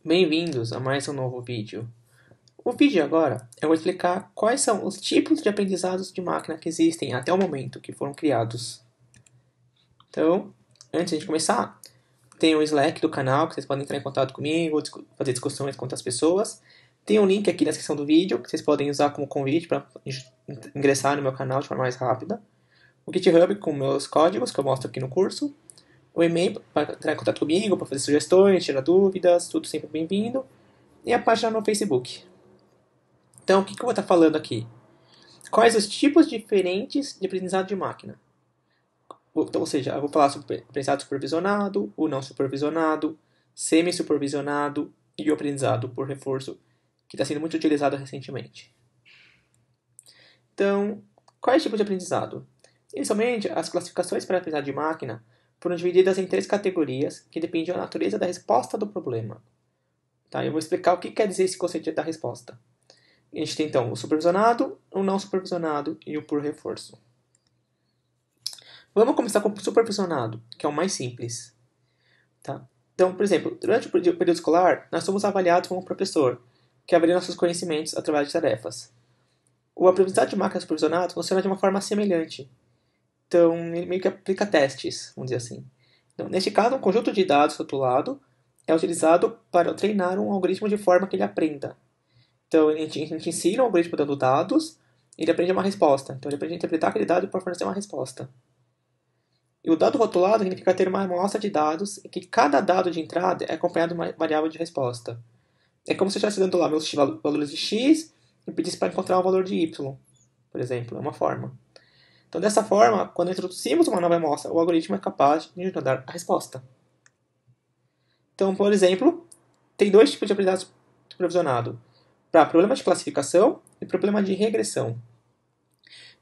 Bem-vindos a mais um novo vídeo. O vídeo agora eu vou explicar quais são os tipos de aprendizados de máquina que existem até o momento que foram criados. Então, antes de começar, tem o Slack do canal que vocês podem entrar em contato comigo, fazer discussões com outras pessoas. Tem um link aqui na descrição do vídeo que vocês podem usar como convite para ingressar no meu canal de forma mais rápida. O GitHub com meus códigos que eu mostro aqui no curso. O e-mail para entrar em contato comigo, para fazer sugestões, tirar dúvidas, tudo sempre bem-vindo. E a página no Facebook. Então, o que eu vou estar falando aqui? Quais os tipos diferentes de aprendizado de máquina? Então, ou seja, eu vou falar sobre aprendizado supervisionado, o não supervisionado, semi-supervisionado e o aprendizado por reforço, que está sendo muito utilizado recentemente. Então, quais tipos de aprendizado? Inicialmente, as classificações para aprendizado de máquina foram divididas em 3 categorias que dependem da natureza da resposta do problema. Tá? Eu vou explicar o que quer dizer esse conceito da resposta. A gente tem então o supervisionado, o não supervisionado e o por reforço. Vamos começar com o supervisionado, que é o mais simples. Tá? Então, por exemplo, durante o período escolar, nós somos avaliados como professor, que avalia nossos conhecimentos através de tarefas. O aprendizado de máquina supervisionado funciona de uma forma semelhante. Então, ele meio que aplica testes, vamos dizer assim. Então, neste caso, um conjunto de dados rotulado é utilizado para treinar um algoritmo de forma que ele aprenda. Então, a gente ensina o algoritmo dando dados e ele aprende uma resposta. Então, ele aprende a interpretar aquele dado para fornecer uma resposta. E o dado rotulado significa ter uma amostra de dados em que cada dado de entrada é acompanhado de uma variável de resposta. É como se eu estivesse dando lá meus valores de x e pedisse para encontrar o valor de y, por exemplo. É uma forma. Então, dessa forma, quando introduzimos uma nova amostra, o algoritmo é capaz de nos dar a resposta. Então, por exemplo, tem 2 tipos de aprendizado supervisionado. Para problema de classificação e problema de regressão.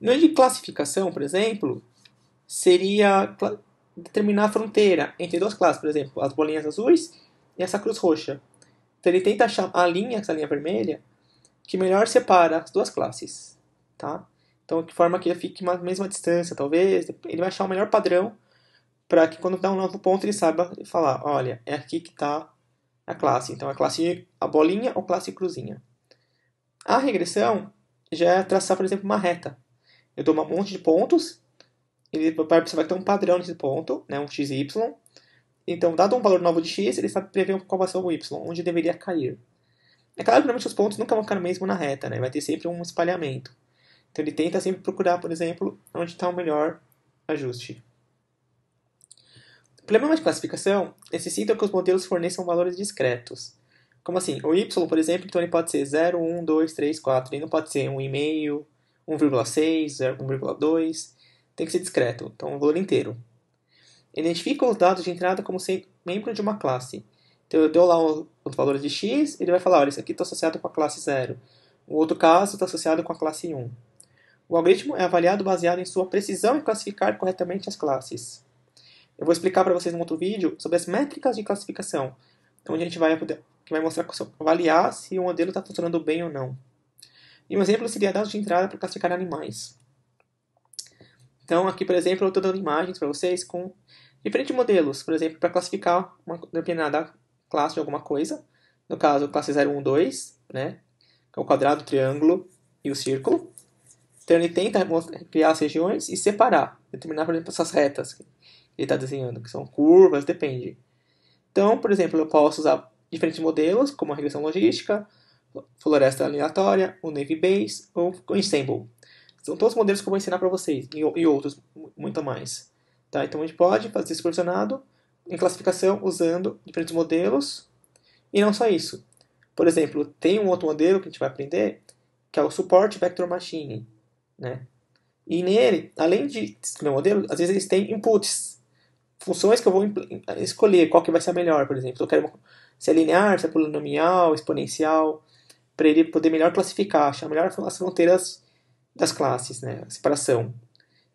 No de classificação, por exemplo, seria determinar a fronteira entre 2 classes, por exemplo, as bolinhas azuis e essa cruz roxa. Então ele tenta achar a linha, essa linha vermelha, que melhor separa as 2 classes. Tá? Então, de forma que ele fique na mesma distância, talvez, ele vai achar o melhor padrão para que quando dá um novo ponto ele saiba falar, olha, é aqui que está a classe. Então, a bolinha ou classe cruzinha. A regressão já é traçar, por exemplo, uma reta. Eu dou um monte de pontos, você vai ter um padrão nesse ponto, né, um xy. Então, dado um valor novo de x, ele sabe prever qual vai ser o y, onde deveria cair. É claro que normalmente os pontos nunca vão ficar mesmo na reta, né, vai ter sempre um espalhamento. Então, ele tenta sempre procurar, por exemplo, onde está o melhor ajuste. O problema de classificação necessita que os modelos forneçam valores discretos. Como assim? O y, por exemplo, então ele pode ser 0, 1, 2, 3, 4. Ele não pode ser 1,5, 1,6, 1,2. Tem que ser discreto, então um valor inteiro. Ele identifica os dados de entrada como sendo membro de uma classe. Então eu dou lá os valores de x, ele vai falar, olha, isso aqui está associado com a classe 0. O outro caso está associado com a classe 1. O algoritmo é avaliado baseado em sua precisão em classificar corretamente as classes. Eu vou explicar para vocês num outro vídeo sobre as métricas de classificação, onde a gente vai mostrar, avaliar se o modelo está funcionando bem ou não. E um exemplo seria dados de entrada para classificar animais. Então, aqui, por exemplo, eu estou dando imagens para vocês com diferentes modelos, por exemplo, para classificar uma determinada classe de alguma coisa. No caso, classe 0, 1, 2, né? Que é o quadrado, o triângulo e o círculo. Então, ele tenta criar as regiões e separar, determinar, por exemplo, essas retas que ele está desenhando, que são curvas, depende. Então, por exemplo, eu posso usar diferentes modelos, como a regressão logística, floresta aleatória, o Naive Bayes ou o Ensemble. São todos os modelos que eu vou ensinar para vocês, e outros, muito mais. Tá? Então, a gente pode fazer supervisionado em classificação usando diferentes modelos, e não só isso. Por exemplo, tem um outro modelo que a gente vai aprender, que é o Support Vector Machine. Né? E nele, além de escolher o modelo, às vezes eles têm inputs, funções que eu vou escolher qual que vai ser a melhor, por exemplo. Eu quero se é linear, se é polinomial, exponencial, para ele poder melhor classificar, achar melhor as fronteiras das classes, né? A separação.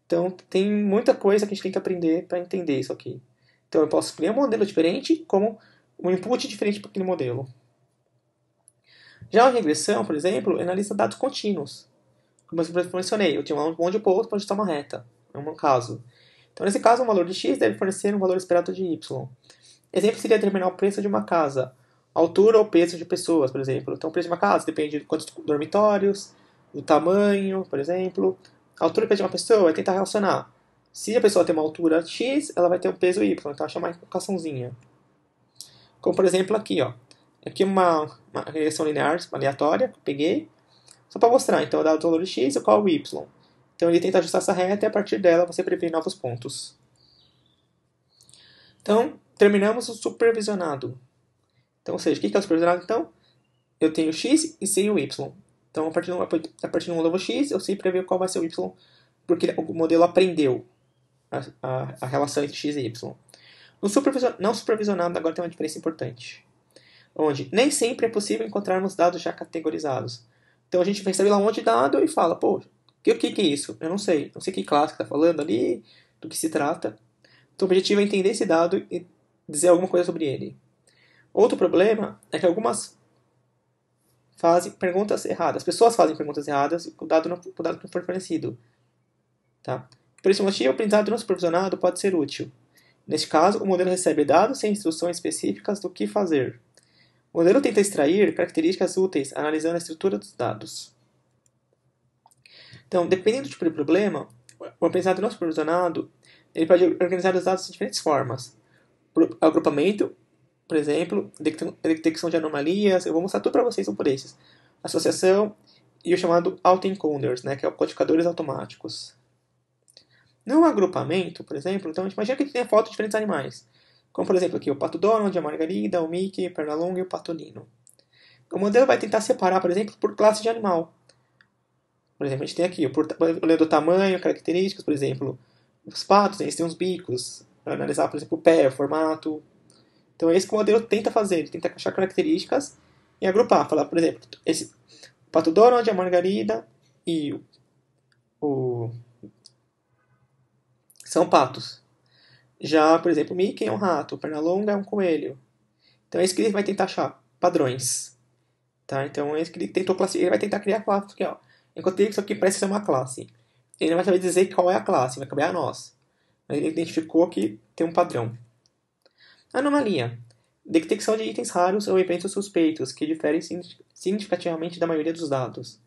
Então, tem muita coisa que a gente tem que aprender para entender isso aqui. Então, eu posso escolher um modelo diferente, como um input diferente para aquele modelo. Já a regressão, por exemplo, analisa dados contínuos. Como eu mencionei, eu tinha um monte de pontos para ajustar uma reta. É um caso. Então, nesse caso, um valor de x deve fornecer um valor esperado de y. Exemplo seria determinar o preço de uma casa, altura ou peso de pessoas, por exemplo. Então, o preço de uma casa depende de quantos dormitórios, do tamanho, por exemplo. A altura e peso de uma pessoa é tentar relacionar. Se a pessoa tem uma altura X, ela vai ter um peso Y, então achar uma equaçãozinha. Como, por exemplo, aqui, ó. Aqui uma regressão linear aleatória que eu peguei, só para mostrar. Então, dá o valor de X e qual o Y. Então, ele tenta ajustar essa reta e a partir dela você prevê novos pontos. Então, terminamos o supervisionado. Então, ou seja, o que é o supervisionado? Então, eu tenho x e sei o y. Então, a partir do novo x, eu sei prever qual vai ser o y, porque o modelo aprendeu a relação entre x e y. No não supervisionado, agora tem uma diferença importante, onde nem sempre é possível encontrarmos dados já categorizados. Então, a gente recebe lá um monte de dado e fala, pô, o que é isso? Eu não sei que classe que está falando ali, do que se trata. Então, o objetivo é entender esse dado e dizer alguma coisa sobre ele. Outro problema é que algumas fazem perguntas erradas. As pessoas fazem perguntas erradas e o dado não foi fornecido. Tá? Por esse motivo, o aprendizado não supervisionado pode ser útil. Neste caso, o modelo recebe dados sem instruções específicas do que fazer. O modelo tenta extrair características úteis analisando a estrutura dos dados. Então, dependendo do tipo de problema, o aprendizado não supervisionado ele pode organizar os dados de diferentes formas. Agrupamento, por exemplo, detecção de anomalias, eu vou mostrar tudo para vocês, são por esses. Associação e o chamado autoencoders, né, que é o codificadores automáticos. No agrupamento, por exemplo, então a gente imagina que a gente tem foto de diferentes animais. Como, por exemplo, aqui o pato Donald, a Margarida, o Mickey, a Pernalonga e o patolino. O modelo vai tentar separar, por exemplo, por classe de animal. Por exemplo, a gente tem aqui, olhando o tamanho, características, por exemplo, os patos, eles têm uns bicos. Vai analisar, por exemplo, o pé, o formato. Então é isso que o modelo tenta fazer, ele tenta achar características e agrupar. Falar, por exemplo, o pato Donald, a Margarida e o são patos. Já, por exemplo, o Mickey é um rato, o Pernalonga é um coelho. Então é isso que ele vai tentar achar, padrões. Tá? Então é isso que ele tentou classificar, ele vai tentar criar classes aqui, ó. Enquanto isso aqui parece ser uma classe. Ele não vai saber dizer qual é a classe, vai caber a nós. Mas ele identificou que tem um padrão. Anomalia. Detecção de itens raros ou eventos suspeitos, que diferem significativamente da maioria dos dados.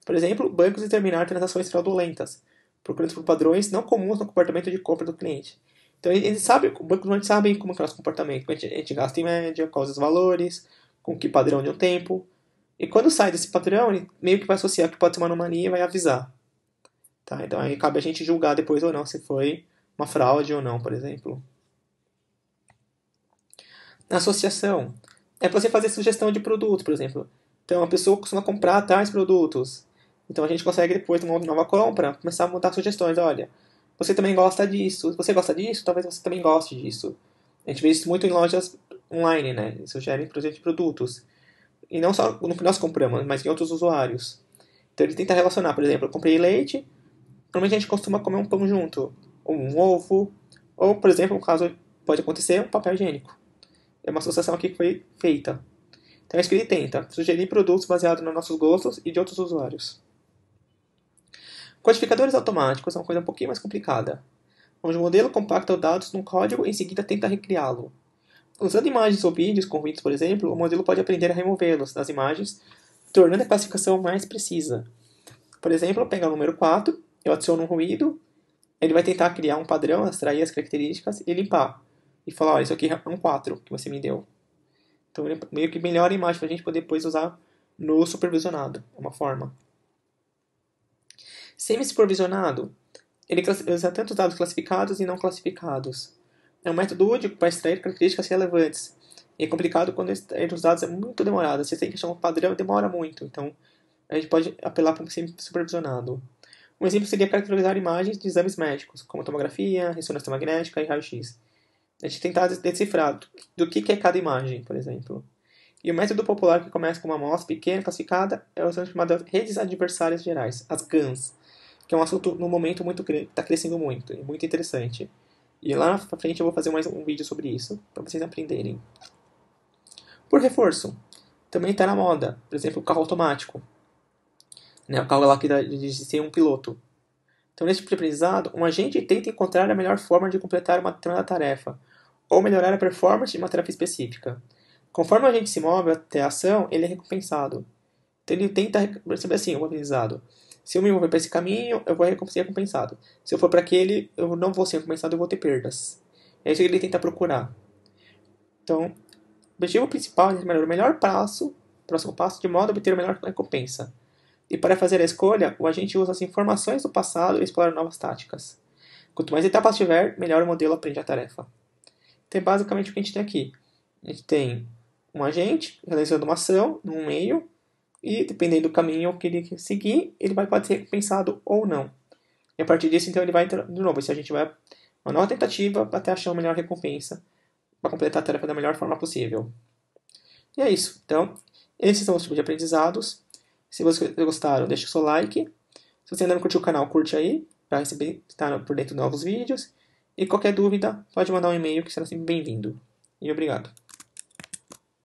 Por exemplo, bancos determinar transações fraudulentas, procurando por padrões não comuns no comportamento de compra do cliente. Então, eles sabem, o banco não sabe como é o nosso comportamento. A gente gasta em média, quais os valores, com que padrão de um tempo. E quando sai desse padrão, ele meio que vai associar que pode ser uma anomalia e vai avisar. Tá? Então, aí cabe a gente julgar depois ou não se foi uma fraude ou não, por exemplo. Na associação, é para você fazer sugestão de produtos, por exemplo. Então, a pessoa costuma comprar tais produtos. Então, a gente consegue, depois de uma nova compra, começar a mudar sugestões. Olha, você também gosta disso. Se você gosta disso, talvez você também goste disso. A gente vê isso muito em lojas online, né? Isso gera em projetos de produtos. E não só no que nós compramos, mas em outros usuários. Então, ele tenta relacionar, por exemplo, eu comprei leite, normalmente a gente costuma comer um pão junto, ou um ovo, ou, por exemplo, no caso pode acontecer, um papel higiênico. É uma associação aqui que foi feita. Então é isso que ele tenta, sugerir produtos baseados nos nossos gostos e de outros usuários. Codificadores automáticos é uma coisa um pouquinho mais complicada, onde o modelo compacta os dados num código e em seguida tenta recriá-lo. Usando imagens ou vídeos com ruídos, por exemplo, o modelo pode aprender a removê-los das imagens, tornando a classificação mais precisa. Por exemplo, eu pego o número 4, eu adiciono um ruído, ele vai tentar criar um padrão, extrair as características e limpar. E falar, olha, isso aqui é um 4 que você me deu. Então ele meio que melhora a imagem para a gente poder depois usar no supervisionado. É uma forma. Semi-supervisionado, ele usa tanto dados classificados e não classificados. É um método útil para extrair características relevantes. E é complicado quando extrair os dados é muito demorado. Você tem que achar um padrão demora muito. Então a gente pode apelar para um semi-supervisionado. Um exemplo seria caracterizar imagens de exames médicos, como tomografia, ressonância magnética e raio-x. A gente tentar decifrar do que é cada imagem, por exemplo. E o método popular que começa com uma amostra pequena classificada é o chamado redes adversárias gerais, as GANs, que é um assunto no momento muito está crescendo muito, e muito interessante. E lá na frente eu vou fazer mais um vídeo sobre isso, para vocês aprenderem. Por reforço, também está na moda, por exemplo, o carro automático. Né, o carro lá que diz ser um piloto. Então, nesse tipo de aprendizado, um agente tenta encontrar a melhor forma de completar uma determinada tarefa, ou melhorar a performance de uma tarefa específica. Conforme a gente se move até a ação, ele é recompensado. Então ele tenta perceber assim, o aprendizado. Se eu me mover para esse caminho, eu vou ser recompensado. Se eu for para aquele, eu não vou ser recompensado, eu vou ter perdas. É isso que ele tenta procurar. Então, o objetivo principal é determinar o melhor passo, próximo passo, de modo a obter a melhor recompensa. E para fazer a escolha, o agente usa as informações do passado e explora novas táticas. Quanto mais etapas tiver, melhor o modelo aprende a tarefa. Então é basicamente o que a gente tem aqui. A gente tem um agente realizando uma ação num meio, e dependendo do caminho que ele seguir, ele pode ser recompensado ou não. E a partir disso, então, ele vai, de novo, se a gente vai uma nova tentativa até achar a melhor recompensa para completar a tarefa da melhor forma possível. E é isso. Então, esses são os tipos de aprendizados. Se vocês gostaram, deixa o seu like. Se você ainda não curtiu o canal, curte aí, para estar por dentro de novos vídeos. E qualquer dúvida, pode mandar um e-mail que será sempre bem-vindo. E obrigado.